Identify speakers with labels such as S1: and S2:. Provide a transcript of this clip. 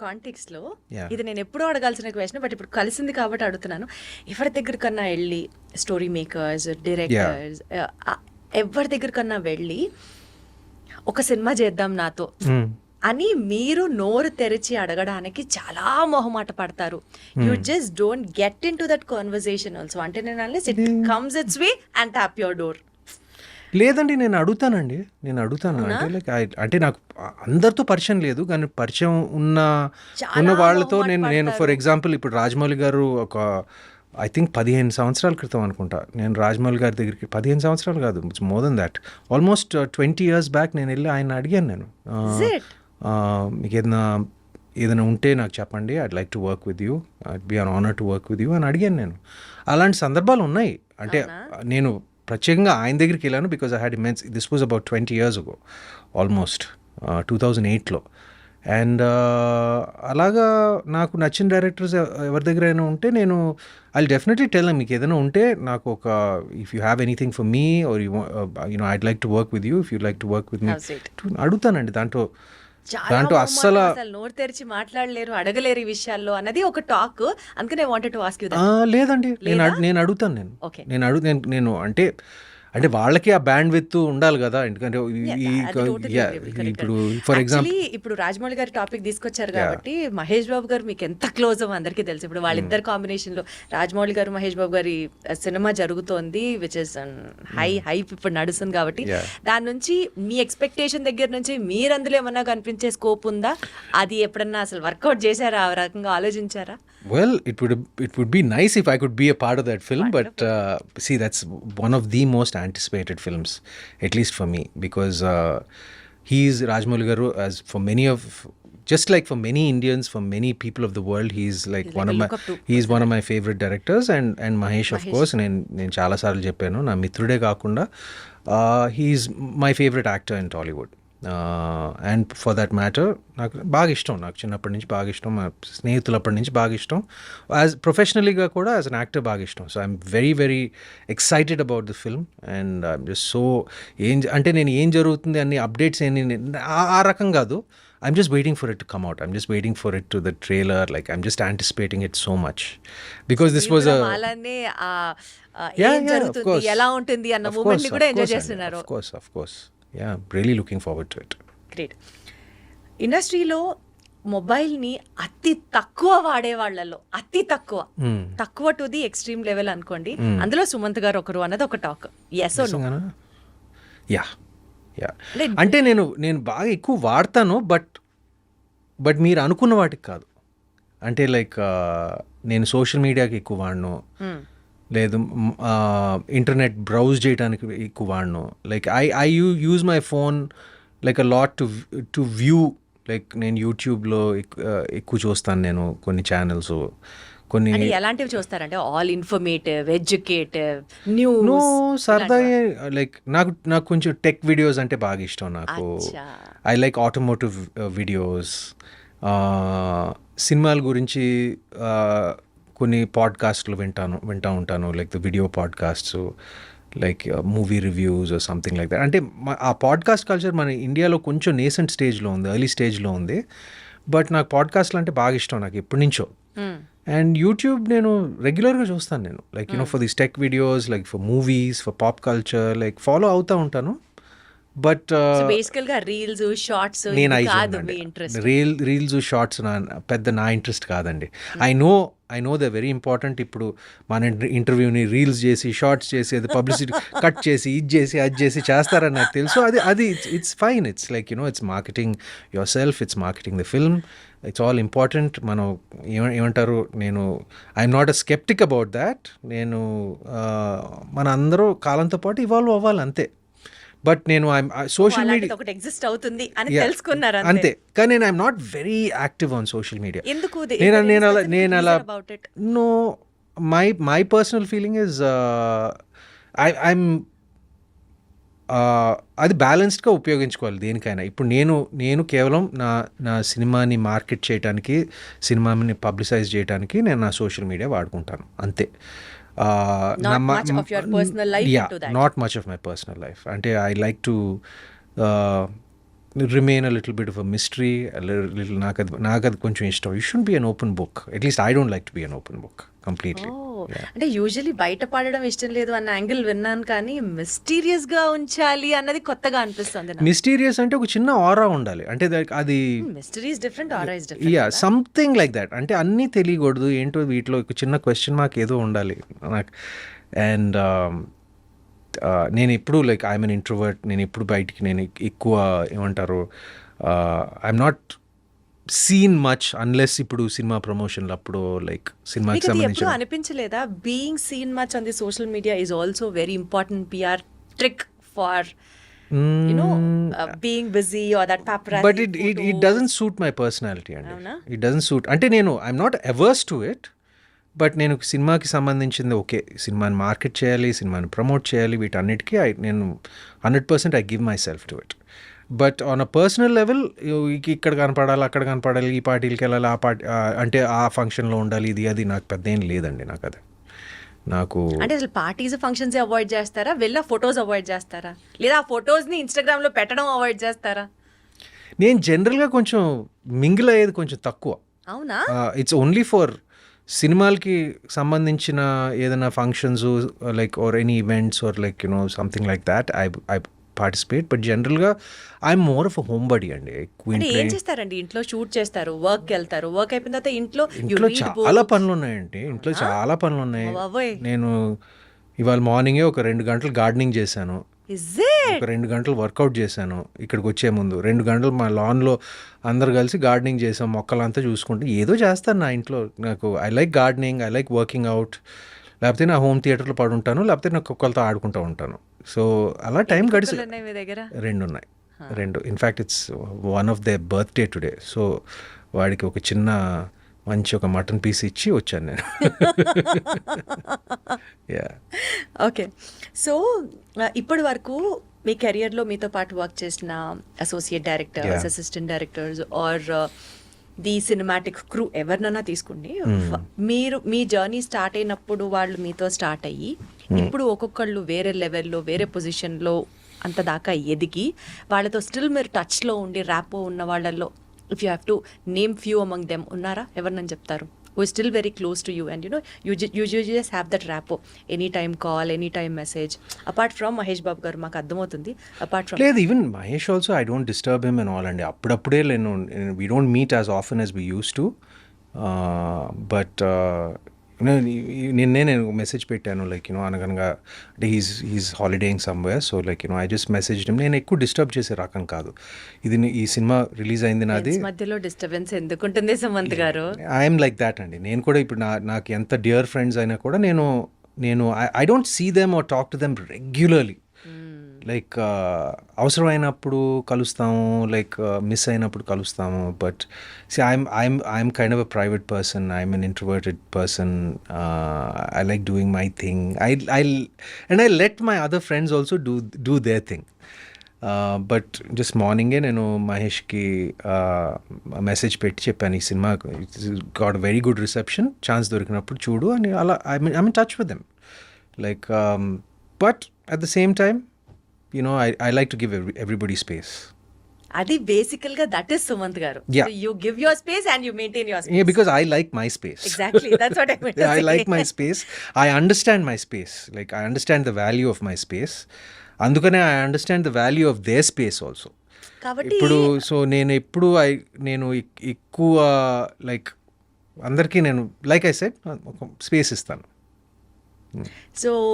S1: Context లో
S2: Yeah.
S1: ఇది నేను ఎప్పుడూ అడగాల్సిన క్వశ్చన్, బట్ ఇప్పుడు కలిసింది కాబట్టి అడుగుతున్నాను. ఎవరి దగ్గర కన్నా వెళ్ళి స్టోరీ మేకర్స్, డైరెక్టర్స్, ఎవరి దగ్గర కన్నా వెళ్ళి ఒక సినిమా చేద్దాం నాతో అని మీరు నోరు తెరిచి అడగడానికి చాలా మొహమాట పడతారు. You just don't get in to that conversation also. అంటే నేను unless it comes it's way and tap your door.
S2: లేదండి, నేను అడుగుతాను. అంటే లైక్ అంటే నాకు అందరితో పరిచయం లేదు, కానీ పరిచయం ఉన్న వాళ్ళతో నేను ఫర్ ఎగ్జాంపుల్ ఇప్పుడు రాజమౌళి గారు ఒక ఐ థింక్ 15 సంవత్సరాల క్రితం అనుకుంటా నేను రాజమౌళి గారి దగ్గరికి, 15 సంవత్సరాలు కాదు, it's more than that, almost 20 years back నేను వెళ్ళి ఆయన అడిగాను. నేను మీకు ఏదైనా ఉంటే నాకు చెప్పండి, I'd like to work with you, I'd be an honour to work with you అని అడిగాను నేను. అలాంటి సందర్భాలు ఉన్నాయి. అంటే నేను ప్రత్యేకంగా ఆయన దగ్గరికి వెళ్ళాను because I had immense, this was about 20 years ago, almost 2008లో. అండ్ అలాగా నాకు నచ్చిన డైరెక్టర్స్ ఎవరి దగ్గర అయినా ఉంటే నేను ఐ డెఫినెట్లీ టెల్ మీకు ఏదైనా ఉంటే నాకు ఒక if you have anything for me or you know I'd like to work with you, if you like to work with me అడుగుతానండి. దాంట్లో అస్సలు
S1: నోరు తెరిచి మాట్లాడలేరు, అడగలేరు ఈ విషయాల్లో అన్నది ఒక టాక్. అందుకనే వాంటెడ్ టు ఆస్క్ యు.
S2: లేదండి, నేను అడుగుతాను. నేను అంటే వాళ్ళకి ఆ బ్యాండ్ విత్ ఉండాలి కదా. ఎందుకంటే ఇప్పుడు ఫర్ ఎగ్జాంపుల్
S1: ఇప్పుడు రాజమౌళి గారి టాపిక్ తీసుకొచ్చారు కాబట్టి మహేష్ బాబు గారు మీకు ఎంత క్లోజ్ అవ్వ అందరికీ తెలుసు. ఇప్పుడు వాళ్ళిద్దరు కాంబినేషన్ లో రాజమౌళి గారు మహేష్ బాబు గారి సినిమా జరుగుతోంది, విచ్ ఇస్ హైప్ ఇప్పుడు నడుస్తుంది కాబట్టి దాని నుంచి మీ ఎక్స్పెక్టేషన్ దగ్గర నుంచి మీరు అందులో ఏమన్నా కనిపించే స్కోప్ ఉందా? అది ఎప్పుడన్నా అసలు వర్కౌట్ చేశారా? ఆ రకంగా ఆలోచించారా?
S2: Well, it would be nice if I could be a part of that film, but see, that's one of the most anticipated films, at least for me, because he's Rajamouli Garu, as for many of, just like for many Indians, for many people of the world, he's one of my favorite directors, and Mahesh of course. నేను చాలా సార్లు చెప్పాను, నా మిత్రుడే కాకుండా he's my favorite actor in Tollywood. And for that matter నాకు బాగా ఇష్టం, నాకు చిన్నప్పటి నుంచి బాగా ఇష్టం, మా స్నేహితులప్పటి నుంచి బాగా ఇష్టం, యాజ్ ప్రొఫెషనలీగా కూడా యాజ్ అన్ యాక్టర్ బాగా ఇష్టం. So I'm very very excited about the film and I'm just so అంటే నేను ఏం జరుగుతుంది అన్ని అప్డేట్స్ ఆ రకం కాదు. I'm just waiting for it to come out. I'm just waiting for it to the trailer. Like I'm just anticipating it so much because this was a
S1: of course, ఎలా ఉంటుంది అన్న మూమెంట్ ని కూడా enjoy చేస్తున్నారు.
S2: Of course. Yeah, really looking forward to it.
S1: Great. ఇండస్ట్రీలో మొబైల్ని అతి తక్కువ వాడే వాళ్ళలో అతి తక్కువ టు ది ఎక్స్ట్రీమ్ లెవెల్ అనుకోండి, అందులో సుమంత్ గారు ఒకరు అన్నది ఒక talk. Yes or no?
S2: Yeah అంటే నేను బాగా ఎక్కువ వాడతాను, బట్ మీరు అనుకున్న వాటికి కాదు. అంటే లైక్ నేను సోషల్ మీడియాకి ఎక్కువ వాడను, లేదు ఇంటర్నెట్ బ్రౌజ్ చేయడానికి ఎక్కువ వాడను. Like I use my phone like a lot to view. Like నేను యూట్యూబ్లో ఎక్కువ చూస్తాను, నేను కొన్ని ఛానల్స్ కొన్ని.
S1: ఎలాంటివి చూస్తారంటే ఆల్ ఇన్ఫర్మేటివ్, ఎడ్యుకేటివ్, న్యూస్?
S2: సరదా లైక్ నాకు కొంచెం టెక్ వీడియోస్ అంటే బాగా ఇష్టం. నాకు ఐ లైక్ ఆటోమోటివ్ వీడియోస్, సినిమాల గురించి కొన్ని పాడ్కాస్ట్లు వింటూ ఉంటాను, like the video podcasts, like movie reviews or something like that. అంటే ఆ పాడ్కాస్ట్ కల్చర్ మన ఇండియాలో కొంచెం నేసెంట్ స్టేజ్లో ఉంది, ఎర్లీ స్టేజ్లో ఉంది, బట్ నాకు పాడ్కాస్ట్లు అంటే బాగా ఇష్టం, నాకు ఎప్పటి నుంచో. అండ్ యూట్యూబ్ నేను రెగ్యులర్గా చూస్తాను. నేను like for these tech videos, like for movies, for pop culture, like follow అవుతూ ఉంటాను. బట్
S1: బేసికల్గా రీల్స్, షార్ట్స్
S2: రీల్స్ షార్ట్స్ పెద్ద నా ఇంట్రెస్ట్ కాదండి. I know they very important. ఇప్పుడు మన ఇంటర్వ్యూని రీల్స్ చేసి, షార్ట్స్ చేసి, అది పబ్లిసిటీ కట్ చేసి, అది చేసి చేస్తారని నాకు తెలుసు. అది it's fine. It's like it's marketing your self, it's marketing the film, it's all important. మనం ఏమంటారు, I'm not a sceptic about that. మన అందరూ కాలంతో పాటు ఇవాల్వ్ అవ్వాలి, అంతే. బట్ నేను సోషల్ మీడియా
S1: ఒకటి ఎగ్జిస్ట్ అవుతుంది అని తెలుసుకున్నారు
S2: అంతే. కానీ నేను I'm not very active on social media.
S1: ఎందుకు?
S2: నేను అలా no, my personal feeling is I'm అది బ్యాలెన్స్డ్గా ఉపయోగించుకోవాలి దేనికైనా. ఇప్పుడు నేను కేవలం నా సినిమాని మార్కెట్ చేయడానికి, సినిమాని పబ్లిసైజ్ చేయడానికి నేను నా సోషల్ మీడియా వాడుకుంటాను, అంతే.
S1: Not much of your personal life into that.
S2: Not much of my personal life. Ante I like to remain a little bit of a mystery little నాకు అది కొంచెం ఇష్టం. You should be an open book. At least I don't like to be an open book completely.
S1: అంటే usually బయట పడడం ఇష్టం లేదు అన్న యాంగిల్ విన్నాను, కానీ మిస్టీరియస్ గా ఉంచాలి అన్నది కొత్తగా అనిపిస్తుంది నాకు.
S2: మిస్టీరియస్ అంటే ఒక చిన్న ఆరా ఉండాలి. అంటే అది
S1: mystery is different, aura is
S2: yeah
S1: different.
S2: Something like that. అంటే అన్నీ తెలియకూడదు, ఏంటో వీటిలో ఒక చిన్న క్వశ్చన్ మార్క్ ఏదో ఉండాలి నాకు. అండ్ నేను ఎప్పుడు లైక్ ఐఎమ్ అన్ ఇంట్రోవర్ట్. నేను ఎప్పుడు బయటికి నేను ఎక్కువ ఏమంటారు I'm not seen much unless ఇప్పుడు సినిమా ప్రమోషన్లు అప్పుడు లైక్ సినిమాకి
S1: మీకు అది ఎప్పుడు
S2: సంబంధించిన
S1: అనిపించలేదా being seen much on the social media is also very important PR trick for being busy or that paparazzi
S2: but it doesn't suit my personality అండి.
S1: అవునా?
S2: It doesn't suit. అంటే నేను I'm not averse to it, but నేను సినిమాకి సంబంధించింది okay, సినిమాని market చేయాలి, సినిమాని ప్రమోట్ చేయాలి, వీటన్నిటికీ నేను 100% I give my self to it. But on a personal level ఇక్కడ కనపడాలి, అక్కడ కనపడాలి, ఈ పార్టీలకి వెళ్ళాలి, ఆ పార్టీ అంటే ఆ ఫంక్షన్లో ఉండాలి, ఇది అది నాకు పెద్ద ఏం లేదండి. నాకు అది నాకు
S1: అంటే అసలు పార్టీస్ ఫంక్షన్స్ అవాయిడ్ చేస్తారా, వెళ్ళా ఫొటోస్ అవాయిడ్ చేస్తారా, లేదా ఆ ఫొటోస్ ని ఇన్స్టాగ్రామ్ లో పెట్టడం అవాయిడ్ చేస్తారా?
S2: నేను జనరల్గా కొంచెం మింగిల్ అయ్యేది కొంచెం తక్కువ.
S1: అవునా?
S2: ఇట్స్ ఓన్లీ ఫర్ సినిమాలకి సంబంధించిన ఏదైనా functions like or any events or like something like that I participate. But జనరల్గా I'm more of a homebody అండి.
S1: అంటే ఏం చేస్తారండి? ఇంట్లో షూట్ చేస్తారు, వర్క్ వెళ్తారు, వర్క్ అయిపోయిన తర్వాత ఇంట్లో
S2: ఇంట్లో చాలా పనులు ఉన్నాయండి. ఇంట్లో చాలా పనులు ఉన్నాయి. నేను ఇవాళ మార్నింగే ఒక 2 గంటలు గార్డెనింగ్ చేశాను, ఒక 2 గంటలు వర్కౌట్ చేశాను. ఇక్కడికి వచ్చే ముందు 2 గంటలు మా లాన్లో అందరు కలిసి గార్డెనింగ్ చేసాం, మొక్కలంతా చూసుకుంటూ ఏదో చేస్తాను నా ఇంట్లో. నాకు I like gardening, I like working out. లేకపోతే నా హోమ్ థియేటర్లో పడుంటాను, లేకపోతే నా కుక్కలతో ఆడుకుంటూ ఉంటాను. సో అలా టైం గడిచి
S1: మీ దగ్గర
S2: 2 ఉన్నాయి. 2 in fact it's one of they birthday today. So వాడికి ఒక చిన్న మంచి ఒక మటన్ పీస్ ఇచ్చి వచ్చాను నేను. Yeah
S1: okay. సో ఇప్పటి వరకు మీ కెరియర్లో మీతో పాటు వర్క్ చేసిన associate directors, assistant directors or the cinematic crew ఎవరినైనా తీసుకోండి, మీరు మీ జర్నీ స్టార్ట్ అయినప్పుడు వాళ్ళు మీతో స్టార్ట్ అయ్యి ఇప్పుడు ఒక్కొక్కళ్ళు వేరే లెవెల్లో వేరే పొజిషన్లో అంత దాకా ఎదిగి వాళ్ళతో స్టిల్ మీరు టచ్లో ఉండి ర్యాపో ఉన్న వాళ్ళల్లో if you have to name few among them ఉన్నారా? ఎవరినని చెప్తారు? who is still very close to you and you just have that rapport, anytime call, anytime message, apart from Mahesh Babu garu maku అర్థమవుతుంది, apart from
S2: లేదు even Mahesh also I don't disturb him and all అండి. అప్పుడప్పుడే నేను we don't meet as often as we used to. But నేను message పెట్టాను like అనగనగా అంటే he's holidaying somewhere. So like I just message him. నేను ఎక్కువ డిస్టర్బ్ చేసే రకం కాదు. ఈ సినిమా రిలీజ్ అయింది నాది,
S1: మధ్యలో డిస్టర్బెన్స్ ఎందుకుంటుంది సుమంత్ గారు?
S2: ఐఎమ్ లైక్ దాట్ అండి. నేను కూడా ఇప్పుడు నాకు ఎంత డియర్ ఫ్రెండ్స్ అయినా కూడా నేను I don't see them or talk to them regularly. Like అవసరమైనప్పుడు కలుస్తాము, లైక్ మిస్ అయినప్పుడు కలుస్తాము. But see I'm kind of a private person, I'm an introverted person. I like doing my thing. I let my other friends also do their thing. But just మార్నింగే నేను మహేష్కి message పెట్టి చెప్పాను, ఈ cinema got very good reception, chance దొరికినప్పుడు చూడు అని. అలా I mean touch with them like. But at the same time I like to give everybody space.
S1: Adi basically that is Sumant garu.
S2: Yeah.
S1: So you give your space and you maintain your space.
S2: Yeah, because I like my space.
S1: Exactly. That's what I meant to say.
S2: I like my space. I understand my space. Like I understand the value of my space. Andukane I understand the value of their space also.
S1: Kabatti
S2: ఇప్పుడు so నేను ఎక్కువ like అందరికీ నేను like I said ఒక space ఇస్తాను.
S1: So